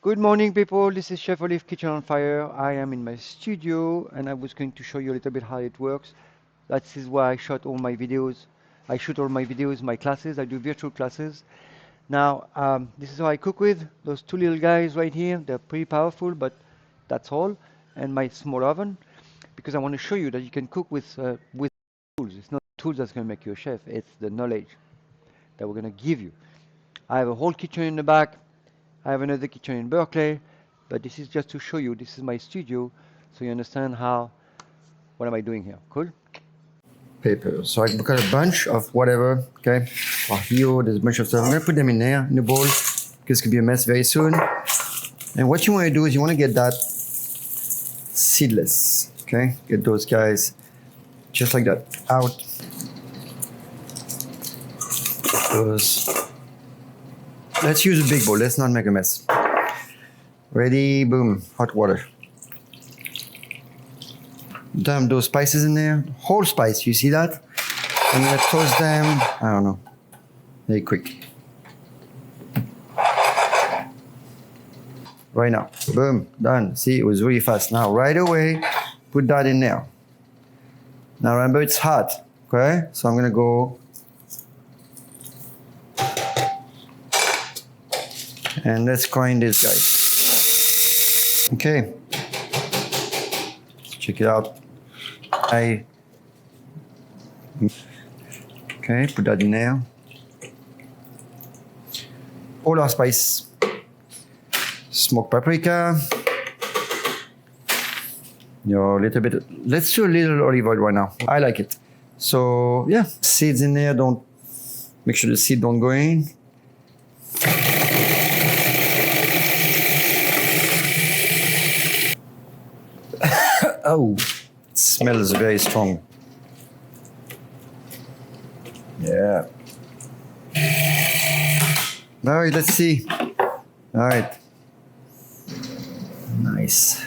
Good morning, people. This is Chef Olive Kitchen on Fire. I am in my studio and I was going to show you a little bit how it works. That is why I shot all my videos. I shoot all my videos, my classes. I do virtual classes. Now, this is how I cook with those two little guys right here. They're pretty powerful, but that's all. And my small oven, because I want to show you that you can cook with tools. It's not tools that's going to make you a chef. It's the knowledge that we're going to give you. I have a whole kitchen in the back. I have another kitchen in Berkeley, but this is just to show you, this is my studio, so you understand what am I doing here. Cool? Paper. So I've got a bunch of whatever, okay? Guajillo, there's a bunch of stuff. I'm gonna put them in there, in the bowl, because it's gonna be a mess very soon. And what you wanna do is you wanna get that seedless, okay? Get those guys just like that out. Those. Let's use a big bowl. Let's not make a mess. Ready? Boom. Hot water. Dump those spices in there. Whole spice. You see that? I'm gonna toast them. I don't know. Very quick. Right now. Boom. Done. See, it was really fast. Now, right away, put that in there. Now, remember, it's hot. Okay? So I'm gonna go. And let's grind this, guys. Okay. Let's check it out. Okay, put that in there. All our spice. Smoked paprika. Little bit. Let's do a little olive oil right now. I like it. So yeah, seeds in there. Don't make sure the seed don't go in. Oh, it smells very strong. Yeah. All right, let's see. All right. Nice.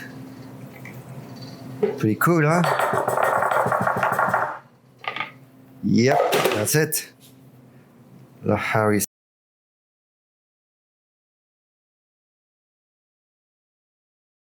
Pretty cool, huh? Yep, that's it. The Harissa.